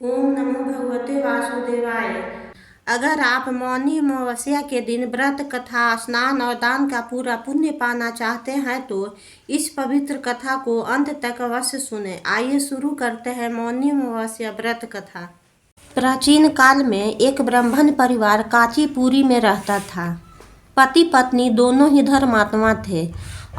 ओम नमो भगवते वासुदेवाय। अगर आप मौनी अमावस्या के दिन व्रत कथा स्नान और दान का पूरा पुण्य पाना चाहते हैं तो इस पवित्र कथा को अंत तक अवश्य सुने। आइए शुरू करते हैं मौनी अमावस्या व्रत कथा। प्राचीन काल में एक ब्राह्मण परिवार कांचीपुरी में रहता था। पति पत्नी दोनों ही धर्मात्मा थे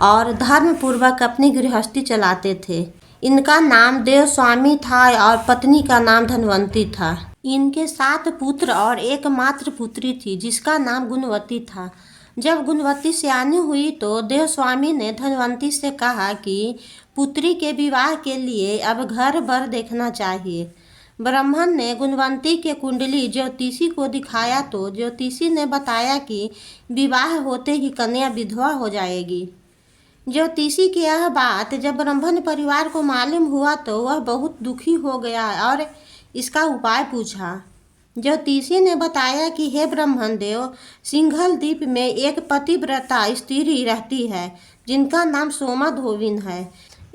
और धर्म पूर्वक अपनी गृहस्थी चलाते थे। इनका नाम देवस्वामी था और पत्नी का नाम धनवंती था। इनके 7 पुत्र और एकमात्र पुत्री थी जिसका नाम गुणवती था। जब गुणवती सयानी हुई तो देवस्वामी ने धनवंती से कहा कि पुत्री के विवाह के लिए अब घर बर देखना चाहिए। ब्राह्मण ने गुणवंती के कुंडली ज्योतिषी को दिखाया तो ज्योतिषी ने बताया कि विवाह होते ही कन्या विधवा हो जाएगी। ज्योतिषी की यह बात जब ब्राह्मण परिवार को मालूम हुआ तो वह बहुत दुखी हो गया और इसका उपाय पूछा। ज्योतिषी ने बताया कि हे ब्राह्मण देव, सिंघल द्वीप में एक पतिव्रता स्त्री रहती है जिनका नाम सोमा धोबिन है।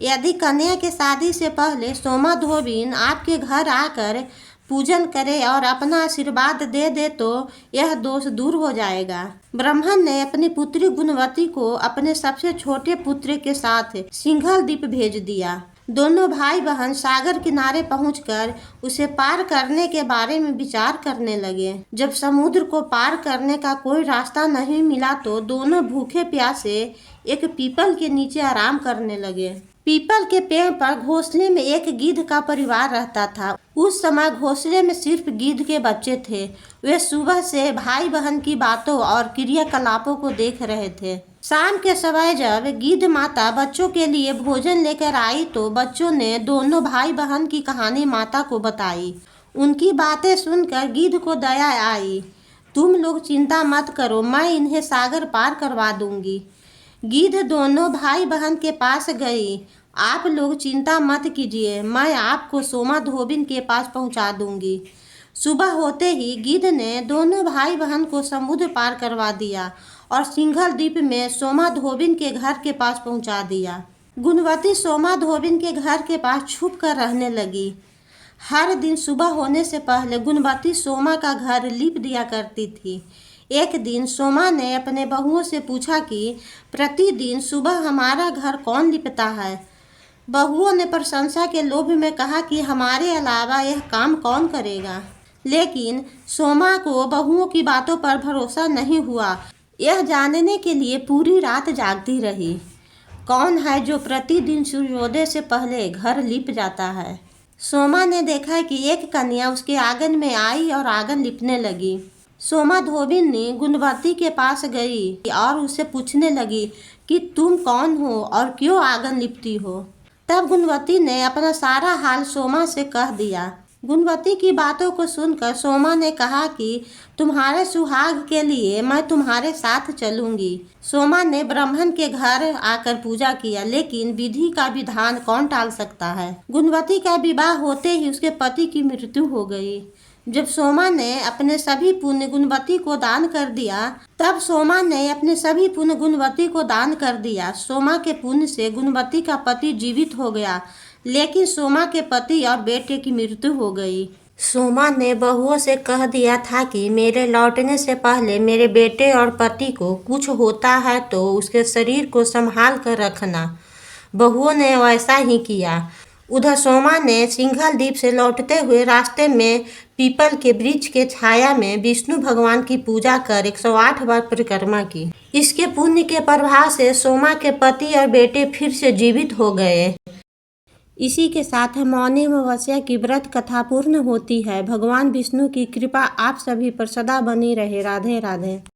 यदि कन्या के शादी से पहले सोमा धोबिन आपके घर आकर पूजन करे और अपना आशीर्वाद दे दे तो यह दोष दूर हो जाएगा। ब्राह्मण ने अपनी पुत्री गुणवती को अपने सबसे छोटे पुत्र के साथ सिंघल द्वीप भेज दिया। दोनों भाई बहन सागर किनारे पहुंचकर उसे पार करने के बारे में विचार करने लगे। जब समुद्र को पार करने का कोई रास्ता नहीं मिला तो दोनों भूखे प्यासे एक पीपल के नीचे आराम करने लगे। पीपल के पेड़ पर घोंसले में एक गिद्ध का परिवार रहता था। उस समय घोंसले में सिर्फ गिद्ध के बच्चे थे। वे सुबह से भाई बहन की बातों और क्रियाकलापों को देख रहे थे। शाम के समय जब गिद्ध माता बच्चों के लिए भोजन लेकर आई तो बच्चों ने दोनों भाई बहन की कहानी माता को बताई। उनकी बातें सुनकर गिद्ध को दया आई। तुम लोग चिंता मत करो, मैं इन्हें सागर पार करवा दूंगी। गिद्ध दोनों भाई बहन के पास गई। आप लोग चिंता मत कीजिए, मैं आपको सोमा धोबिन के पास पहुंचा दूंगी। सुबह होते ही गिद्ध ने दोनों भाई बहन को समुद्र पार करवा दिया और सिंघल द्वीप में सोमा धोबिन के घर के पास पहुंचा दिया। गुणवती सोमा धोबिन के घर के पास छुप कर रहने लगी। हर दिन सुबह होने से पहले गुणवती सोमा का घर लीप दिया करती थी। एक दिन सोमा ने अपने बहुओं से पूछा कि प्रतिदिन सुबह हमारा घर कौन लिपता है। बहुओं ने प्रशंसा के लोभ में कहा कि हमारे अलावा यह काम कौन करेगा। लेकिन सोमा को बहुओं की बातों पर भरोसा नहीं हुआ। यह जानने के लिए पूरी रात जागती रही कौन है जो प्रतिदिन सूर्योदय से पहले घर लिप जाता है। सोमा ने देखा कि एक कन्या उसके आंगन में आई और आंगन लिपने लगी। सोमा धोबिन ने गुणवती के पास गई और उससे पूछने लगी कि तुम कौन हो और क्यों आंगन लिपती हो। तब गुणवती ने अपना सारा हाल सोमा से कह दिया। गुणवती की बातों को सुनकर सोमा ने कहा कि तुम्हारे सुहाग के लिए मैं तुम्हारे साथ चलूंगी। सोमा ने ब्राह्मण के घर आकर पूजा किया, लेकिन विधि का विधान कौन टाल सकता है। गुणवती का विवाह होते ही उसके पति की मृत्यु हो गई। जब सोमा ने अपने सभी पुण्य गुणवती को दान कर दिया, सोमा के पुण्य से गुणवती का पति जीवित हो गया, लेकिन सोमा के पति और बेटे की मृत्यु हो गई। सोमा ने बहुओं से कह दिया था कि मेरे लौटने से पहले मेरे बेटे और पति को कुछ होता है तो उसके शरीर को संभाल कर रखना। बहुओं ने वैसा ही किया। उधर सोमा ने सिंघल द्वीप से लौटते हुए रास्ते में पीपल के वृक्ष के छाया में विष्णु भगवान की पूजा कर 108 बार परिक्रमा की। इसके पुण्य के प्रभाव से सोमा के पति और बेटे फिर से जीवित हो गए। इसी के साथ मौनी अमावस्या की व्रत कथा पूर्ण होती है। भगवान विष्णु की कृपा आप सभी पर सदा बनी रहे। राधे राधे।